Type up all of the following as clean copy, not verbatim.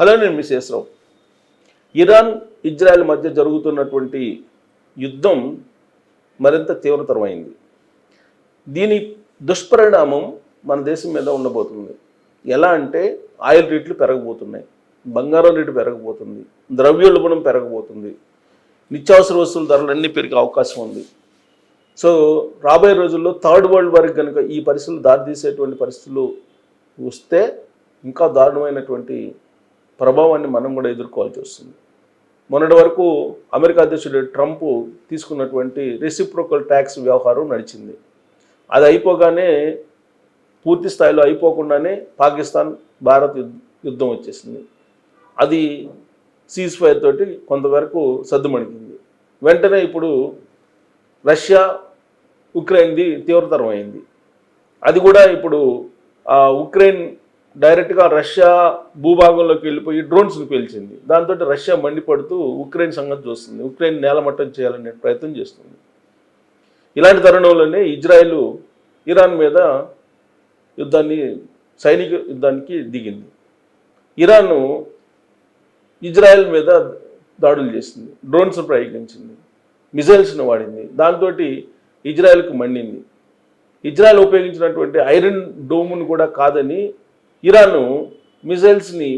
Hello, నేను మిసేశ్రావు. Iran Israel మధ్య జరుగుతున్నటువంటి యుద్ధం మరింత తీవ్రతరమైంది. దీని దుష్పరిణామం మన దేశం మీద ఉండబోతుంది. ఎలా అంటే ఆయిల్ రేట్లు పెరగబోతున్నాయి, బంగారం రేటు పెరగబోతుంది, ద్రవ్యోల్బణం పెరగబోతుంది, నిత్యావసర వస్తువుల ధరలన్నీ పెరిగే అవకాశం ఉంది. సో రాబోయే రోజుల్లో థర్డ్ వరల్డ్ వార్కి కనుక ఈ పరిస్థితులు దారితీసేటువంటి పరిస్థితులు వస్తే ఇంకా దారుణమైనటువంటి ప్రభావాన్ని మనం కూడా ఎదుర్కోవాల్సి వస్తుంది. మొన్నటి వరకు అమెరికా అధ్యక్షుడు ట్రంప్ తీసుకున్నటువంటి రెసిప్రోకల్ ట్యాక్స్ వ్యవహారం నడిచింది. అది అయిపోగానే పూర్తి స్థాయిలో అయిపోకుండానే పాకిస్తాన్ భారత్ యుద్ధం వచ్చేసింది. అది సీజ్ ఫైర్ తోటి కొంతవరకు సద్దుమణిగింది. వెంటనే ఇప్పుడు రష్యా ఉక్రెయిన్ది తీవ్రతరం అయింది. అది కూడా ఇప్పుడు ఉక్రెయిన్ డైరెక్ట్గా రష్యా భూభాగంలోకి వెళ్ళిపోయి డ్రోన్స్ని పేల్చింది. దాంతో రష్యా మండిపడుతూ ఉక్రెయిన్ సంగతి చూస్తుంది, ఉక్రెయిన్ నేలమట్టం చేయాలనే ప్రయత్నం చేస్తుంది. ఇలాంటి తరుణంలోనే ఇజ్రాయెల్ ఇరాన్ మీద సైనిక యుద్ధానికి దిగింది. ఇరాన్ ఇజ్రాయెల్ మీద దాడులు చేసింది, డ్రోన్స్ ప్రయోగించింది, మిజైల్స్ను వాడింది. దాంతో ఇజ్రాయెల్కు మండింది. ఇజ్రాయెల్ ఉపయోగించినటువంటి ఐరన్ డోమ్ను కూడా కాదని ఇరాన్ మిజైల్స్ని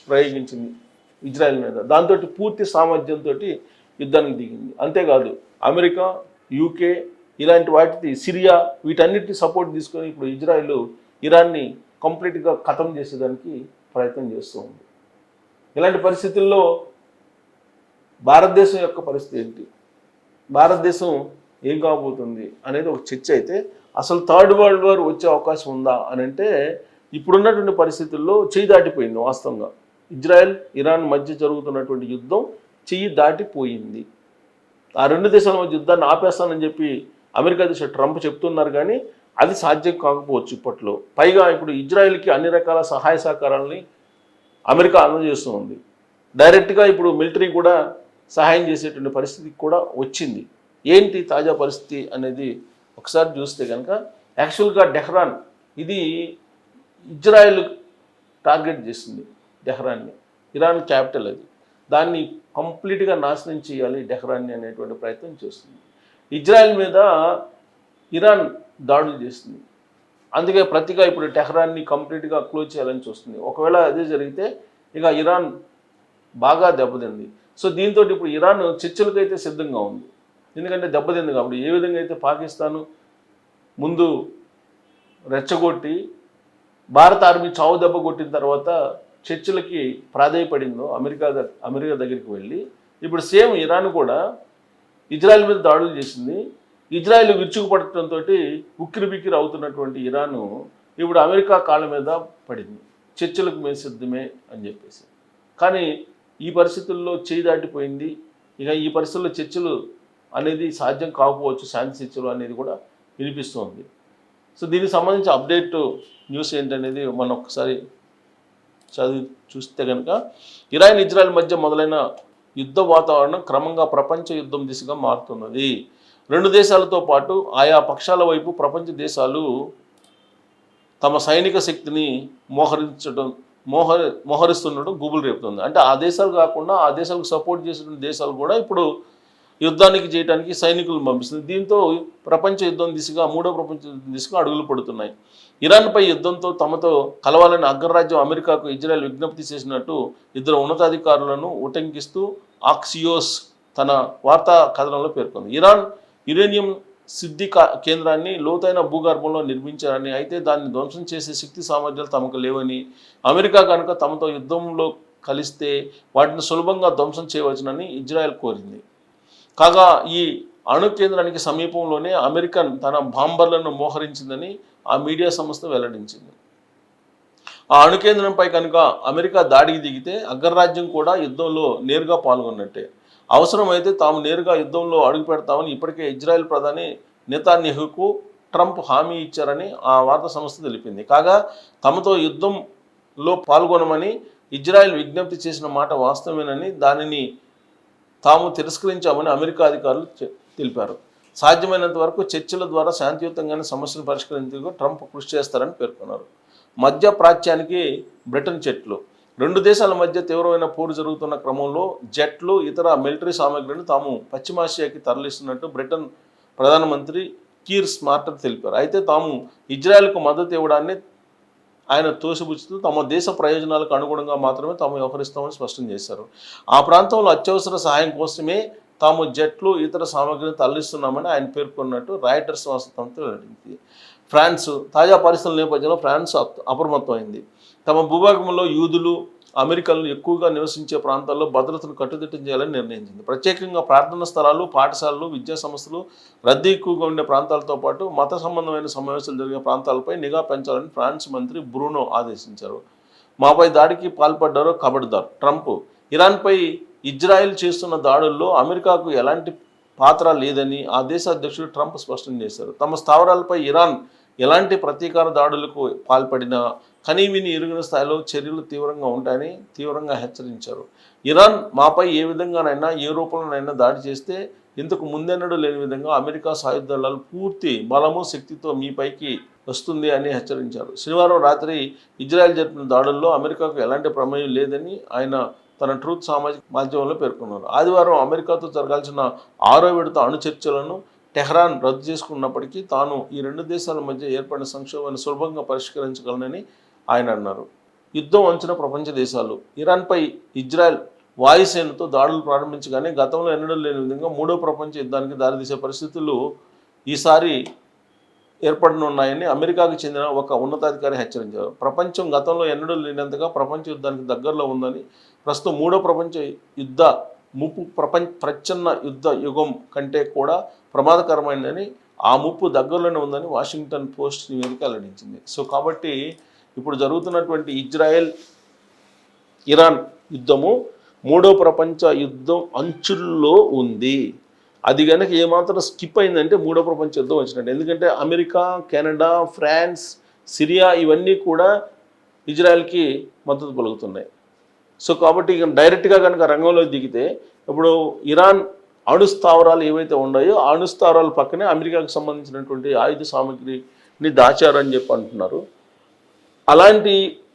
ప్రయోగించింది ఇజ్రాయెల్ మీద. దాంతో పూర్తి సామర్థ్యంతో యుద్ధానికి దిగింది. అంతేకాదు అమెరికా, యూకే ఇలాంటి వాటికి, సిరియా వీటన్నిటిని సపోర్ట్ తీసుకొని ఇప్పుడు ఇజ్రాయెల్ ఇరాన్ని కంప్లీట్గా ఖతం చేసేదానికి ప్రయత్నం చేస్తూ ఉంది. ఇలాంటి పరిస్థితుల్లో భారతదేశం యొక్క పరిస్థితి ఏంటి, భారతదేశం ఏం కాబోతుంది అనేది ఒక చర్చ అయితే, అసలు థర్డ్ వరల్డ్ వార్ వచ్చే అవకాశం ఉందా అని అంటే ఇప్పుడున్నటువంటి పరిస్థితుల్లో చెయ్యి దాటిపోయింది. వాస్తవంగా ఇజ్రాయెల్ ఇరాన్ మధ్య జరుగుతున్నటువంటి యుద్ధం చెయ్యి దాటిపోయింది. ఆ రెండు దేశాల మధ్య యుద్ధాన్ని ఆపేస్తానని చెప్పి అమెరికా అధ్యక్షుడు ట్రంప్ చెప్తున్నారు, కానీ అది సాధ్యం కాకపోవచ్చు ఇప్పట్లో. పైగా ఇప్పుడు ఇజ్రాయెల్కి అన్ని రకాల సహాయ సహకారాలని అమెరికా అందజేస్తూ ఉంది. డైరెక్ట్గా ఇప్పుడు మిలిటరీ కూడా సహాయం చేసేటువంటి పరిస్థితి కూడా వచ్చింది. ఏంటి తాజా పరిస్థితి అనేది ఒకసారి చూస్తే కనుక, యాక్చువల్గా టెహ్రాన్, ఇది ఇజ్రాయెల్ టార్గెట్ చేసింది టెహ్రాన్ని. ఇరాన్ క్యాపిటల్ అది. దాన్ని కంప్లీట్గా నాశనం చేయాలి టెహ్రాన్ని అనేటువంటి ప్రయత్నం చేస్తుంది. ఇజ్రాయెల్ మీద ఇరాన్ దాడులు చేస్తుంది. అందుకే ప్రతిగా ఇప్పుడు టెహ్రాన్ని కంప్లీట్గా క్లోజ్ చేయాలని చూస్తుంది. ఒకవేళ అదే జరిగితే ఇక ఇరాన్ బాగా దెబ్బతింది. సో దీంతో ఇప్పుడు ఇరాన్ చర్చలకైతే సిద్ధంగా ఉంది. ఎందుకంటే దెబ్బతింది కాబట్టి. ఏ విధంగా అయితే పాకిస్తాను ముందు రెచ్చగొట్టి భారత ఆర్మీ చావు దెబ్బ కొట్టిన తర్వాత చర్చలకి ప్రాధాయపడిందో అమెరికా దగ్గరికి వెళ్ళి, ఇప్పుడు సేమ్ ఇరాన్ కూడా ఇజ్రాయెల్ మీద దాడులు చేసింది. ఇజ్రాయెల్ విరుచుకుపడటంతో ఉక్కిరిబిక్కిరి అవుతున్నటువంటి ఇరాను ఇప్పుడు అమెరికా కాళ్ళ మీద పడింది, చర్చలకు మేము సిద్ధమే అని చెప్పేసి. కానీ ఈ పరిస్థితుల్లో చేయి దాటిపోయింది. ఇక ఈ పరిస్థితుల్లో చర్చలు అనేది సాధ్యం కాకపోవచ్చు, శాంతి చర్చలు అనేది కూడా వినిపిస్తోంది. సో దీనికి సంబంధించి అప్డేట్ న్యూస్ ఏంటనేది మనం ఒకసారి చదివి చూస్తే కనుక, ఇరాన్ ఇజ్రాయెల్ మధ్య మొదలైన యుద్ధ వాతావరణం క్రమంగా ప్రపంచ యుద్ధం దిశగా మారుతున్నది. రెండు దేశాలతో పాటు ఆయా పక్షాల వైపు ప్రపంచ దేశాలు తమ సైనిక శక్తిని మోహరిస్తుండడం గుబులు రేపుతుంది. అంటే ఆ దేశాలు కాకుండా ఆ దేశాలకు సపోర్ట్ చేసిన దేశాలు కూడా ఇప్పుడు యుద్ధానికి చేయడానికి సైనికులను పంపిస్తుంది. దీంతో ప్రపంచ యుద్ధం దిశగా, మూడో ప్రపంచ యుద్ధం దిశగా అడుగులు పడుతున్నాయి. ఇరాన్పై యుద్ధంతో తమతో కలవాలని అగ్రరాజ్యం అమెరికాకు ఇజ్రాయెల్ విజ్ఞప్తి చేసినట్టు ఇద్దరు ఉన్నతాధికారులను ఉటంకిస్తూ ఆక్సియోస్ తన వార్తా కథనంలో పేర్కొంది. ఇరాన్ యురేనియం సిద్ధి కేంద్రాన్ని లోతైన భూగర్భంలో నిర్మించారని, అయితే దాన్ని ధ్వంసం చేసే శక్తి సామర్థ్యాలు తమకు లేవని, అమెరికా కనుక తమతో యుద్ధంలో కలిస్తే వాటిని సులభంగా ధ్వంసం చేయవచ్చునని ఇజ్రాయెల్ కోరింది. కాగా ఈ అణు కేంద్రానికి సమీపంలోనే అమెరికన్ తన బాంబర్లను మోహరించిందని ఆ మీడియా సంస్థ వెల్లడించింది. ఆ అణు కేంద్రంపై కనుక అమెరికా దాడికి దిగితే అగ్రరాజ్యం కూడా యుద్ధంలో నేరుగా పాల్గొన్నట్టే. అవసరమైతే తాము నేరుగా యుద్ధంలో అడుగు పెడతామని ఇప్పటికే ఇజ్రాయెల్ ప్రధాని నెతన్యాహుకు ట్రంప్ హామీ ఇచ్చారని ఆ వార్తా సంస్థ తెలిపింది. కాగా తమతో యుద్ధంలో పాల్గొనమని ఇజ్రాయెల్ విజ్ఞప్తి చేసిన మాట వాస్తవమేనని, దానిని తాము తిరస్కరించామని అమెరికా అధికారులు తెలిపారు. సాధ్యమైనంత వరకు చర్చల ద్వారా శాంతియుతంగానే సమస్యను పరిష్కరించేందుకు ట్రంప్ కృషి చేస్తారని పేర్కొన్నారు. మధ్య ప్రాచ్యానికి బ్రిటన్ చెట్లు. రెండు దేశాల మధ్య తీవ్రమైన పోరు జరుగుతున్న క్రమంలో జెట్లు ఇతర మిలిటరీ సామాగ్రిని తాము పశ్చిమాసియాకి తరలిస్తున్నట్టు బ్రిటన్ ప్రధానమంత్రి కీర్ స్మార్టర్ తెలిపారు. అయితే తాము ఇజ్రాయెల్కు మద్దతు ఇవ్వడాన్ని ఆయన తోసిపుచ్చుతూ తమ దేశ ప్రయోజనాలకు అనుగుణంగా మాత్రమే తాము వ్యవహరిస్తామని స్పష్టం చేశారు. ఆ ప్రాంతంలో అత్యవసర సహాయం కోసమే తాము జెట్లు ఇతర సామాగ్రిని తరలిస్తున్నామని ఆయన పేర్కొన్నట్టు రాయిటర్స్ సంస్థ వెల్లడించింది. ఫ్రాన్స్ తాజా పరిస్థితుల నేపథ్యంలో ఫ్రాన్స్ అప్రమత్తమైంది. తమ భూభాగంలో యూదులు అమెరికన్లు ఎక్కువగా నివసించే ప్రాంతాల్లో భద్రతను కట్టుదిట్టం చేయాలని నిర్ణయించింది. ప్రత్యేకంగా ప్రార్థనా స్థలాలు, పాఠశాలలు, విద్యా సంస్థలు, రద్దీ ఎక్కువగా ఉండే ప్రాంతాలతో పాటు మత సంబంధమైన సమావేశాలు జరిగే ప్రాంతాలపై నిఘా పెంచాలని ఫ్రాన్స్ మంత్రి బ్రూనో ఆదేశించారు. మాపై దాడికి పాల్పడ్డారో ఖబర్దార్. ట్రంప్ ఇరాన్పై ఇజ్రాయెల్ చేస్తున్న దాడుల్లో అమెరికాకు ఎలాంటి పాత్ర లేదని ఆ దేశ అధ్యక్షుడు ట్రంప్ స్పష్టం చేశారు. తమ స్థావరాలపై ఇరాన్ ఎలాంటి ప్రతీకార దాడులకు పాల్పడినా కనీవిని ఎరుగిన స్థాయిలో చర్యలు తీవ్రంగా ఉంటాయని తీవ్రంగా హెచ్చరించారు. ఇరాన్ మాపై ఏ విధంగానైనా ఏ రూపంలోనైనా దాడి చేస్తే ఇంతకు ముందెన్నడూ లేని విధంగా అమెరికా సాయుధ దళాలు పూర్తి బలము శక్తితో మీపైకి వస్తుంది అని హెచ్చరించారు. శనివారం రాత్రి ఇజ్రాయెల్ జరిపిన దాడుల్లో అమెరికాకు ఎలాంటి ప్రమేయం లేదని ఆయన తన ట్రూత్ సామాజిక మాధ్యమంలో పేర్కొన్నారు. ఆదివారం అమెరికాతో జరగాల్సిన 6వ విడత అణు చర్చలను టెహ్రాన్ రద్దు చేసుకున్నప్పటికీ తాను ఈ రెండు దేశాల మధ్య ఏర్పడిన సంక్షోభాన్ని సులభంగా పరిష్కరించగలనని ఆయన అన్నారు. యుద్ధం అంచిన ప్రపంచ దేశాలు ఇరాన్పై ఇజ్రాయెల్ వాయుసేనతో దాడులు ప్రారంభించగానే గతంలో ఎన్నడూ లేని విధంగా 3వ ప్రపంచ యుద్ధానికి దారితీసే పరిస్థితులు ఈసారి ఏర్పడనున్నాయని అమెరికాకు చెందిన ఒక ఉన్నతాధికారి హెచ్చరించారు. ప్రపంచం గతంలో ఎన్నడూ లేనంతగా ప్రపంచ యుద్ధానికి దగ్గరలో ఉందని, ప్రస్తుతం 3వ ప్రపంచ యుద్ధ ముప్పు ప్రచ్ఛన్న యుద్ధ యుగం కంటే కూడా ప్రమాదకరమైనదని, ఆ ముప్పు దగ్గరలోనే ఉందని వాషింగ్టన్ పోస్ట్ నివేదిక వెల్లడించింది. సో కాబట్టి ఇప్పుడు జరుగుతున్నటువంటి ఇజ్రాయెల్ ఇరాన్ యుద్ధము 3వ ప్రపంచ యుద్ధం అంచుల్లో ఉంది. అది కనుక ఏమాత్రం స్కిప్ అయిందంటే 3వ ప్రపంచ యుద్ధం వచ్చినట్టు. ఎందుకంటే అమెరికా, కెనడా, ఫ్రాన్స్, సిరియా ఇవన్నీ కూడా ఇజ్రాయెల్కి మద్దతు పలుకుతున్నాయి. సో కాబట్టి ఇక డైరెక్ట్గా కనుక రంగంలో దిగితే ఇప్పుడు ఇరాన్ అణు స్థావరాలు ఏవైతే ఉన్నాయో ఆ అణు స్థావరాల పక్కనే అమెరికాకు సంబంధించినటువంటి ఆయుధ సామగ్రిని దాచారని చెప్పి అంటున్నారు. అలాంటి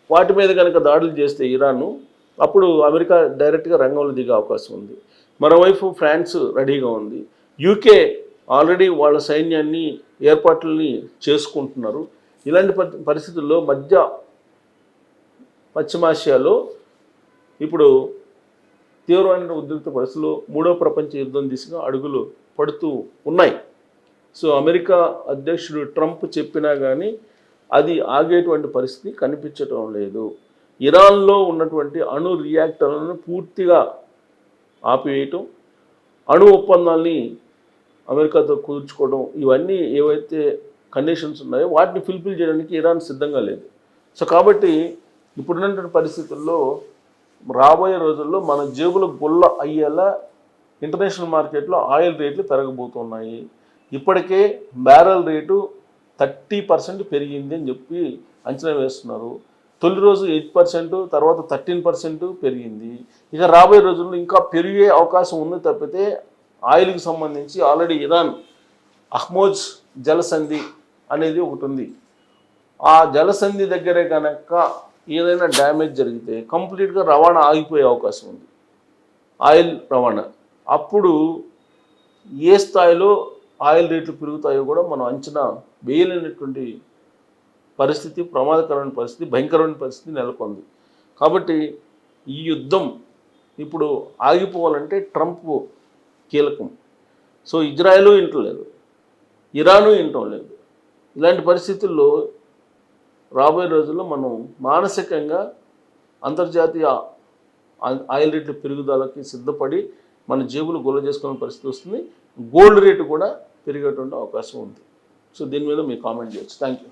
వాటి మీద కనుక దాడులు చేస్తే ఇరాన్, అప్పుడు అమెరికా డైరెక్ట్గా రంగంలో దిగే అవకాశం ఉంది. మరోవైపు ఫ్రాన్స్ రెడీగా ఉంది. యూకే ఆల్రెడీ వాళ్ళ సైన్యాన్ని ఏర్పాట్లని చేసుకుంటున్నారు. ఇలాంటి పరిస్థితుల్లో పశ్చిమాసియాలో ఇప్పుడు తీవ్రమైన ఉద్రిక్త పరిస్థితుల్లో 3వ ప్రపంచ యుద్ధం దిశగా అడుగులు పడుతూ ఉన్నాయి. సో అమెరికా అధ్యక్షుడు ట్రంప్ చెప్పినా కానీ అది ఆగేటువంటి పరిస్థితి కనిపించటం లేదు. ఇరాన్లో ఉన్నటువంటి అణు రియాక్టర్లను పూర్తిగా ఆపివేయటం, అణు ఒప్పందాల్ని అమెరికాతో కుదుర్చుకోవడం, ఇవన్నీ ఏవైతే కండిషన్స్ ఉన్నాయో వాటిని ఫుల్ఫిల్ చేయడానికి ఇరాన్ సిద్ధంగా లేదు. సో కాబట్టి ఇప్పుడున్నటువంటి పరిస్థితుల్లో రాబోయే రోజుల్లో మన జేబులు గుల్ల అయ్యేలా ఇంటర్నేషనల్ మార్కెట్లో ఆయిల్ రేట్లు పెరగబోతున్నాయి. ఇప్పటికే బ్యారెల్ రేటు 30% పెరిగింది అని చెప్పి అంచనా వేస్తున్నారు. తొలి రోజు 8%, తర్వాత 13% పెరిగింది. ఇక రాబోయే రోజుల్లో ఇంకా పెరిగే అవకాశం ఉంది తప్పితే ఆయిల్కి సంబంధించి ఆల్రెడీ ఇరాన్ అహ్మోజ్ జలసంధి అనేది ఒకటి ఉంది. ఆ జలసంధి దగ్గరే కనుక ఏదైనా డ్యామేజ్ జరిగితే కంప్లీట్గా రవాణా ఆగిపోయే అవకాశం ఉంది, ఆయిల్ రవాణా. అప్పుడు ఏ స్థాయిలో ఆయిల్ రేట్లు పెరుగుతాయో కూడా మనం అంచనా వేయలేనటువంటి పరిస్థితి, ప్రమాదకరమైన పరిస్థితి, భయంకరమైన పరిస్థితి నెలకొంది. కాబట్టి ఈ యుద్ధం ఇప్పుడు ఆగిపోవాలంటే ట్రంప్ కీలకం. సో ఇజ్రాయెల్ వింటలేదు, ఇరాను వినటం లేదు. ఇలాంటి పరిస్థితుల్లో రాబోయే రోజుల్లో మనం మానసికంగా అంతర్జాతీయ ఆయిల్ రేట్ల పెరుగుదలకి సిద్ధపడి మన జేబులు గొల్ల చేసుకునే పరిస్థితి వస్తుంది. గోల్డ్ రేటు కూడా పెరిగేటువంటి అవకాశం ఉంది. సో దీని మీద మీరు కామెంట్ చేయొచ్చు. Thank you.